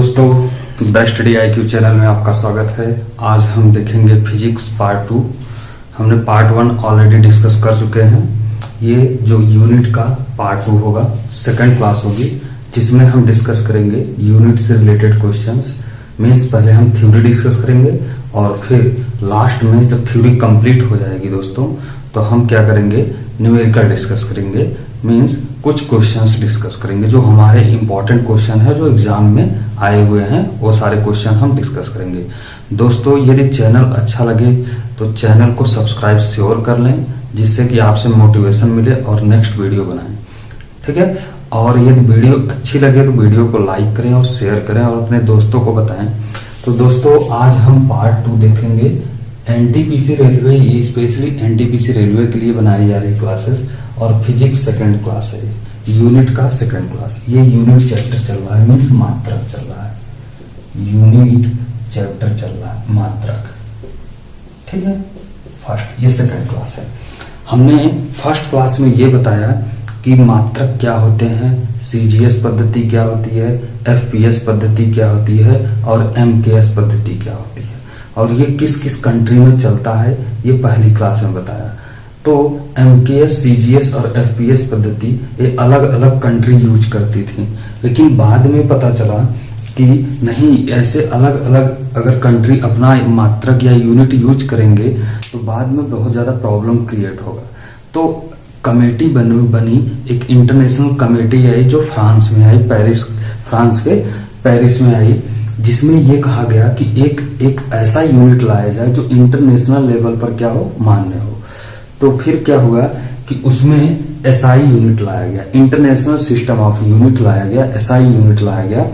दोस्तों, best study IQ channel में आपका स्वागत है। आज हम देखेंगे फिजिक्स पार्ट 2। हमने पार्ट 1 ऑलरेडी डिस्कस कर चुके हैं। ये जो यूनिट का पार्ट 2 होगा, सेकंड क्लास होगी, जिसमें हम डिस्कस करेंगे यूनिट से रिलेटेड क्वेश्चंस। मीन्स पहले हम थ्योरी डिस्कस करेंगे और फिर लास्ट में जब थ्योरी कंप्लीट हो जाएगी दोस्तों, तो हम क्या करेंगे, न्यूमेरिकल डिस्कस करेंगे। मीन्स कुछ क्वेश्चंस डिस्कस करेंगे जो हमारे इंपॉर्टेंट क्वेश्चन है, जो एग्जाम में आए हुए हैं, वो सारे क्वेश्चन हम डिस्कस करेंगे। दोस्तों, यदि चैनल अच्छा लगे तो चैनल को सब्सक्राइब श्योर कर लें, जिससे कि आपसे मोटिवेशन मिले और नेक्स्ट वीडियो बनाएं। ठीक है। और यदि वीडियो अच्छी लगे तो वीडियो को लाइक करें और शेयर करें और अपने दोस्तों को बताएं। तो दोस्तों, आज हम पार्ट 2 देखेंगे। NTPC रेलवे, ये स्पेशली NTPC रेलवे के लिए बनाई जा रही क्लासेस, और फिजिक्स सेकंड क्लास है, यूनिट का सेकंड क्लास। ये यूनिट चैप्टर चल रहा है, मीन्स मात्रक चल रहा है। यूनिट चैप्टर चल रहा है, मात्रक। ठीक है। फर्स्ट, ये सेकंड क्लास है। हमने फर्स्ट क्लास में ये बताया कि मात्रक क्या होते हैं, CGS पद्धति क्या होती है, FPS पद्धति क्या होती है और MKS पद्धति क्या होती है, और ये किस किस कंट्री में चलता है, ये पहली क्लास में बताया। तो MKS, CGS और FPS पद्धति ये अलग अलग कंट्री यूज करती थी, लेकिन बाद में पता चला कि नहीं, ऐसे अलग अलग अगर कंट्री अपना मात्रक या यूनिट यूज करेंगे तो बाद में बहुत ज्यादा प्रॉब्लम क्रिएट होगा। तो कमेटी बनी, एक इंटरनेशनल कमेटी आई जो फ्रांस में आई, फ्रांस के पेरिस में आई, जिसमें ये कहा गया कि एक ऐसा यूनिट लाया जाए जो इंटरनेशनल लेवल पर क्या हो, मान्य हो। तो फिर क्या हुआ कि उसमें SI यूनिट लाया गया, इंटरनेशनल सिस्टम ऑफ यूनिट लाया गया, SI यूनिट लाया गया।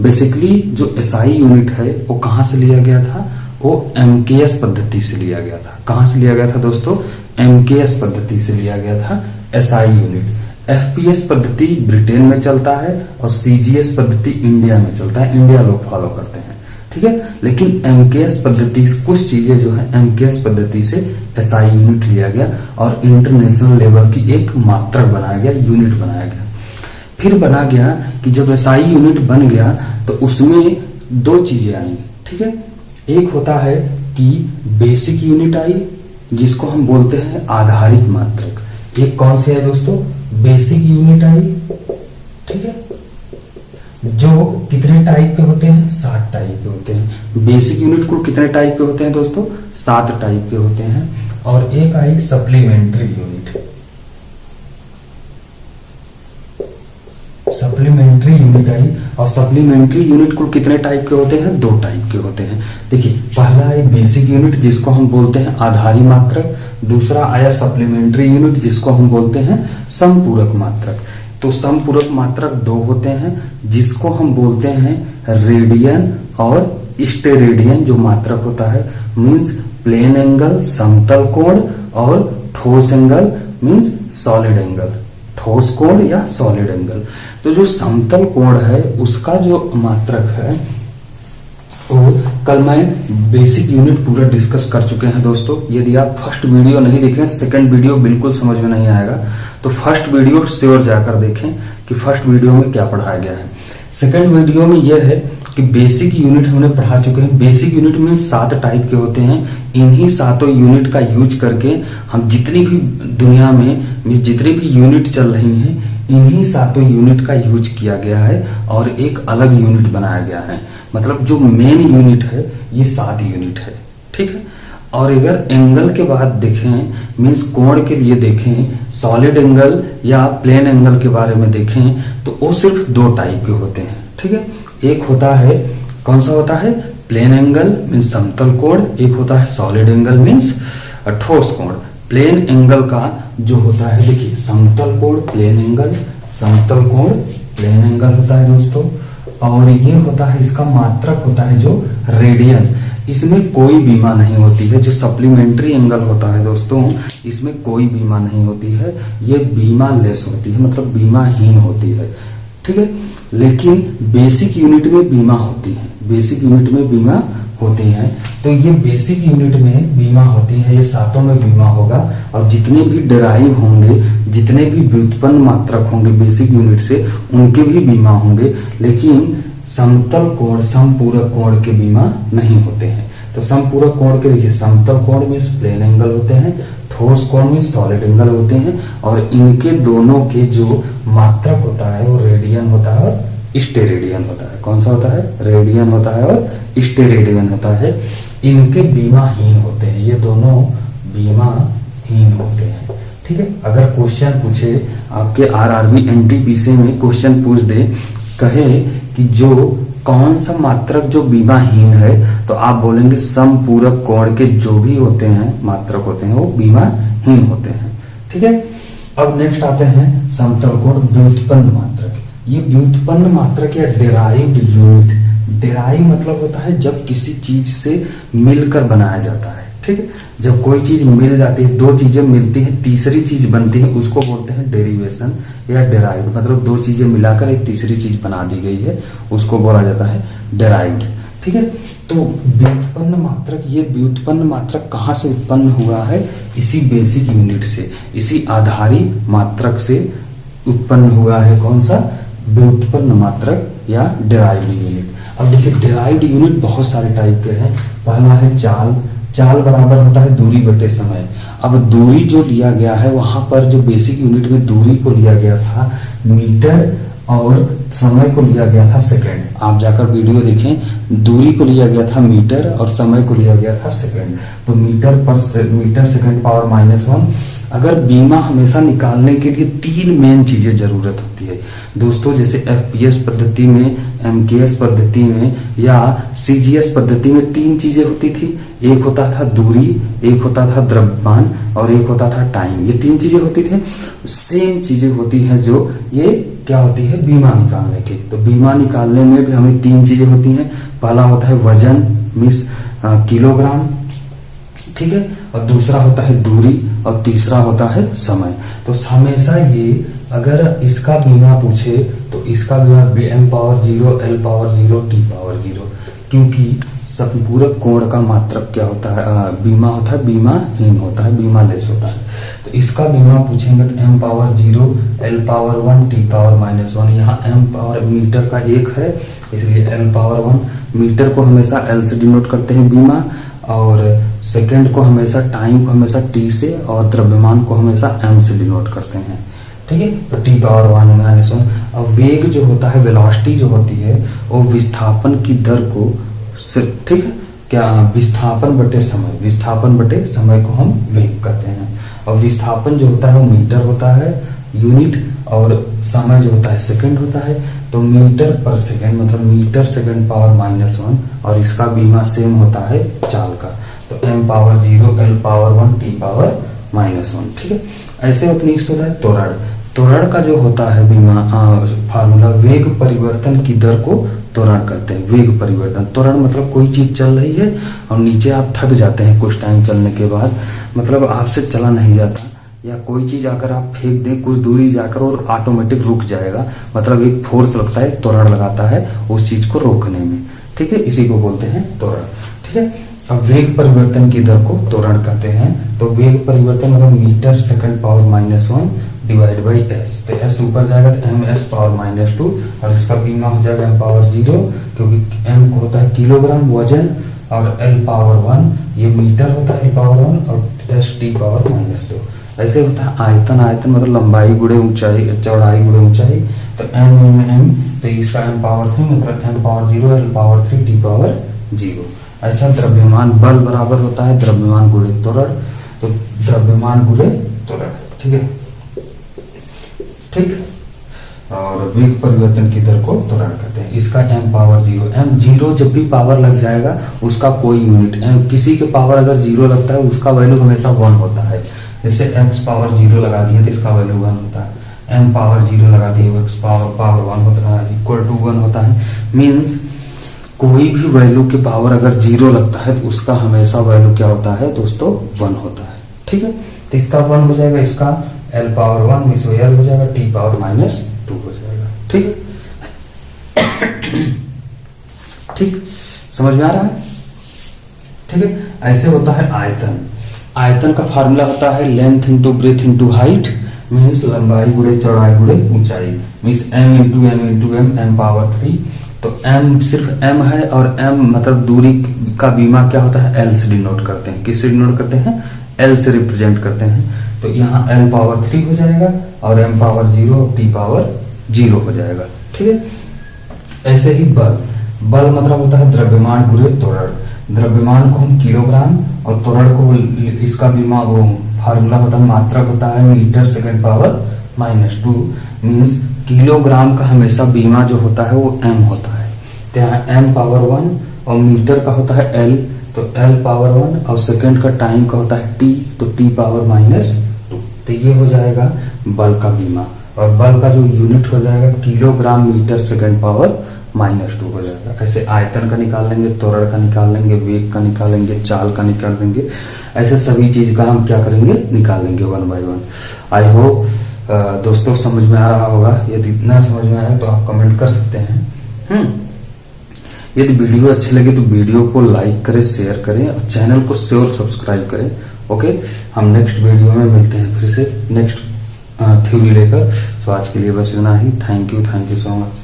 बेसिकली जो SI यूनिट है वो कहाँ से लिया गया था, वो MKS पद्धति से लिया गया था। कहाँ से लिया गया था दोस्तों, MKS पद्धति से लिया गया था SI यूनिट। FPS पद्धति ब्रिटेन में चलता है और CGS पद्धति इंडिया में चलता है, इंडिया लोग फॉलो करते हैं। ठीक है। लेकिन MKS पद्धति, कुछ चीजें जो है MKS पद्धति से SI यूनिट लिया गया और इंटरनेशनल लेवल की एक मात्रक बनाया गया, यूनिट बनाया गया। फिर बना गया कि जब SI यूनिट बन गया तो उसमें दो चीजें आई। ठीक है। एक होता है कि बेसिक यूनिट आई, जिसको हम बोलते हैं आधारित मात्रक। एक कौन सी है दोस्तों, बेसिक यूनिट आई। ठीक है। जो कितने टाइप के होते हैं, 7 टाइप के होते हैं। बेसिक यूनिट कुल कितने टाइप के होते हैं दोस्तों, 7 टाइप के होते हैं। और एक आई सप्लीमेंट्री यूनिट। सप्लीमेंट्री यूनिट आई, और सप्लीमेंट्री यूनिट कुल कितने टाइप के होते हैं, 2 टाइप के होते हैं। देखिए, पहला है बेसिक यूनिट, जिसको हम बोलते हैं आधारी मात्रक। दूसरा आया सप्लीमेंट्री यूनिट, जिसको हम बोलते हैं समपूरक मात्रक। तो समपूरक मात्रक 2 होते हैं, जिसको हम बोलते हैं रेडियन और स्टेरेडियन जो मात्रक होता है। मीन्स प्लेन एंगल, समतल कोण, और ठोस एंगल मीन्स सॉलिड एंगल, ठोस कोण या सॉलिड एंगल। तो जो समतल कोण है उसका जो मात्रक है वो कल मैं बेसिक यूनिट पूरा डिस्कस कर चुके हैं दोस्तों। यदि आप फर्स्ट वीडियो नहीं देखें तो सेकंड वीडियो बिल्कुल समझ में नहीं आएगा, तो फर्स्ट वीडियो श्योर जाकर देखें कि फर्स्ट वीडियो में क्या पढ़ाया गया है। सेकंड वीडियो में यह है कि बेसिक यूनिट हमने पढ़ा चुके हैं। बेसिक यूनिट में 7 टाइप के होते हैं। इन्हीं 7 यूनिट का यूज करके हम जितनी भी दुनिया में जितनी भी यूनिट चल रही हैं, इन्हीं 7 यूनिट का यूज किया गया है और एक अलग यूनिट बनाया गया है। मतलब जो मेन यूनिट है ये 7 यूनिट है। ठीक है। और अगर एंगल के बाद देखें, मीन्स कोण के लिए देखें, सॉलिड एंगल या प्लेन एंगल के बारे में देखें, तो वो सिर्फ 2 टाइप के होते हैं। ठीक है। एक होता है, कौन सा होता है, प्लेन एंगल मीन्स समतल कोण। एक होता है सॉलिड एंगल मीन्स ठोस कोण। प्लेन एंगल का जो होता है, देखिए, समतल कोण प्लेन एंगल, समतल कोण प्लेन एंगल होता है दोस्तों। और ये होता है, इसका मात्रक होता है जो रेडियन। इसमें कोई बीमा नहीं होती है। जो सप्लीमेंट्री एंगल होता है दोस्तों, इसमें कोई बीमा नहीं होती है, ये बीमा लेस होती है, मतलब बीमाहीन होती है। ठीक है। लेकिन बेसिक यूनिट में बीमा होती है, बेसिक यूनिट में बीमा होती हैं। तो ये बेसिक यूनिट में बीमा होती है, ये 7 में बीमा होगा। और जितने भी डेराइव होंगे, जितने भी व्युत्पन्न मात्रक होंगे बेसिक यूनिट से, उनके भी बीमा होंगे। लेकिन समतल कोण समपूरक कोण के बीमा नहीं होते हैं। तो समपूरक कोण के देखिए समतल कोण में प्लेन एंगल होते हैं, ठोस कोण में सॉलिड एंगल होते हैं, और इनके दोनों के जो मात्रक होता है वो रेडियन होता है और स्टेरेडियन होता है। कौन सा होता है? रेडियन होता है और स्टेरेडियन होता है। इनके बीमाहीन होते हैं, ये दोनों बीमाहीन होते हैं। ठीक है, अगर क्वेश्चन पूछे आपके आरआरबी एनटीपीसी में क्वेश्चन पूछ दे, कहे कि जो कौन सा मात्रक जो बीमाहीन है, तो आप बोलेंगे समपूरक कोण के जो भी होते हैं मात्रक होते हैं वो बीमाहीन होते हैं। ठीक है, अब नेक्स्ट आते हैं समतल कोण व्युत्पन्न मात्रक। ये व्युत्पन्न मात्रक या डेराइव्ड यूनिट, डेराइव मतलब होता है जब किसी चीज से मिलकर बनाया जाता है। ठीक है, जब कोई चीज मिल जाती है, दो चीजें मिलती हैं, तीसरी चीज बनती है, उसको बोलते हैं डेरिवेशन या डेराइव्ड। मतलब दो चीजें मिलाकर एक तीसरी चीज बना दी गई है, उसको बोला जाता है डेराइव्ड। ठीक है, तो व्युत्पन्न मात्रक, ये व्युत्पन्न मात्रक कहाँ से उत्पन्न हुआ है? इसी बेसिक यूनिट से, इसी आधारी मात्रक से उत्पन्न हुआ है। कौन सा? व्युत्पन्न मात्रक या डेराइव्ड यूनिट। अब देखिए डेराइव्ड यूनिट बहुत सारे टाइप के हैं। पहला है चाल। चाल बराबर होता है दूरी बटे समय। अब दूरी जो लिया गया है, वहां पर जो बेसिक यूनिट में दूरी को लिया गया था मीटर और समय को लिया गया था सेकंड। आप जाकर वीडियो देखें, दूरी को लिया गया था मीटर और समय को लिया गया था सेकंड। तो मीटर सेकंड पावर -1। अगर बीमा हमेशा निकालने के लिए तीन मेन चीजें जरूरत होती है दोस्तों, जैसे एफपीएस पद्धति में, एमकेएस पद्धति में या सीजीएस पद्धति में तीन चीजें होती थी। एक होता था दूरी, एक होता था द्रव्यमान और एक होता था टाइम। ये तीन चीजें होती थी। सेम चीजें होती हैं जो ये क्या होती है बीमा निकालने की। तो बीमा निकालने में भी हमें तीन चीजें होती हैं। पहला होता है वजन मीन्स किलोग्राम, ठीक है, और दूसरा होता है दूरी और तीसरा होता है समय। तो हमेशा ये अगर इसका बीमा पूछे तो इसका बीमा m power 0, l power 0, t power 0, क्योंकि समपूरक कोण का मात्रक क्या होता है? बीमा होता है बीमाहीन होता है, बीमा लेस होता है। तो इसका बीमा पूछेंगे तो m power 0, l power 1, t power -1। यहाँ m पावर मीटर का 1 है, इसलिए l पावर 1। मीटर को हमेशा l से डिनोट करते हैं बीमा, और सेकंड को हमेशा, टाइम को हमेशा t से, और द्रव्यमान को हमेशा m से डिनोट करते हैं। ठीक है, तो t पावर 1 - 1। अब वेग जो होता है, वेलोसिटी जो होती है, वो विस्थापन की दर को, ठीक है, क्या विस्थापन बटे समय, विस्थापन बटे समय को हम वेग कहते हैं। और विस्थापन जो होता है वो मीटर होता है यूनिट, और समय जो होता है सेकंड होता है। तो मीटर पर सेकंड मतलब मीटर सेकंड पावर -1, और इसका बीमा सेम होता है चाल का। तो m power 0, l power 1, t power -1। ठीक है, ऐसे अपनी होता है त्वरण। त्वरण का जो होता है बीमा फार्मूला, वेग परिवर्तन की दर को त्वरण कहते हैं। वेग परिवर्तन, त्वरण मतलब कोई चीज चल रही है और नीचे आप थक जाते हैं कुछ टाइम चलने के बाद, मतलब आपसे चला नहीं जाता, या कोई चीज आकर आप फेंक दें कुछ दूरी जाकर और ऑटोमेटिक रुक जाएगा, मतलब एक फोर्स लगता है, त्वरण लगाता है उस चीज को रोकने में। ठीक है, इसी को बोलते हैं त्वरण। ठीक है, अब वेग परिवर्तन की दर को त्वरण कहते हैं। तो वेग परिवर्तन मतलब metre second power -1 divide by s। तो s ऊपर जाएगा तो ms पावर -2, और इसका बीमा हो जाएगा m पावर 0, क्योंकि m को होता है किलोग्राम वजन, और l पावर 1 ये मीटर होता है, l पावर 1, और s t पावर -2। ऐसे होता है आयतन। आयतन मतलब लंबाई गुणे ऊंचाई, चौड़ाई गुणे ऊंचाई। तो m, तो इसका m पावर 3 मतलब m power 0, l power 3, t power 0। ऐसा द्रव्यमान, बल बराबर होता है द्रव्यमान गुणे त्वरण। तो द्रव्यमान गुणे त्वरण। ठीक है, ठीक, और वेग परिवर्तन की दर को त्वरण कहते हैं। इसका m पावर 0, m 0 जब भी पावर लग जाएगा उसका कोई यूनिट, m किसी के पावर अगर 0 लगता है उसका वैल्यू हमेशा 1 होता है। जैसे x पावर 0 लगा दिए तो इसका वैल्यू 1 होता है। m पावर 0 लगा दिए, x पावर 1 होता है, इक्वल टू 1 होता है। मीन्स कोई भी वैल्यू के पावर अगर 0 लगता है तो उसका हमेशा वैल्यू क्या होता है दोस्तों? 1 होता है। ठीक है, तो इसका 1 हो जाएगा, इसका l पावर 1 मिस l हो जाएगा, t पावर -2 हो जाएगा। ठीक ठीक, समझ में आ रहा है? ठीक है, ऐसे होता है आयतन। आयतन का फार्मूला होता है length into breadth into height means लंबाई गुणे चौड़ाई गुणे ऊंचाई, means m into m m power 3। तो m सिर्फ m है और m मतलब दूरी का बीमा क्या होता है, l से डिनोट करते हैं। किससे डिनोट करते हैं, l से रिप्रेजेंट करते हैं। तो यहाँ l पावर 3 हो जाएगा और m पावर 0 और t पावर 0 हो जाएगा। ठीक है। ऐसे ही बल, बल मतलब होता है द्रव्यमान गुणे त्वरण। द्रव्यमान को हम किलोग्राम और त्वरण को इसका बीमा वो फार्मूला होता है, मात्रक होता है metre second power -2। Means kilogram का हमेशा बीमा जो होता है वो m होता है। तो यहाँ m पावर 1 और मीटर का होता है l, तो l पावर 1 और सेकेंड का टाइम का होता है t, तो t पावर -2। तो ये हो जाएगा बल का बीमा। और बल का जो यूनिट हो जाएगा किलोग्राम मीटर सेकेंड पावर -2 हो जाएगा। ऐसे आयतन का निकाल लेंगे, त्वरण का निकाल लेंगे, वेग का निकाल लेंगे, चाल का निकाल लेंगे। ऐसे सभी चीज का हम क्या करेंगे, निकाल लेंगे 1 बाय 1। आई होप दोस्तों समझ में आ रहा होगा। यदि इतना समझ में आया तो आप कमेंट कर सकते हैं। यदि वीडियो अच्छी लगे तो वीडियो को लाइक करें, शेयर करें और चैनल को श्योर सब्सक्राइब करें। ओके, हम नेक्स्ट वीडियो में मिलते हैं फिर से नेक्स्ट थ्योरी लेकर। तो आज के लिए बस इतना ही। Thank you so much.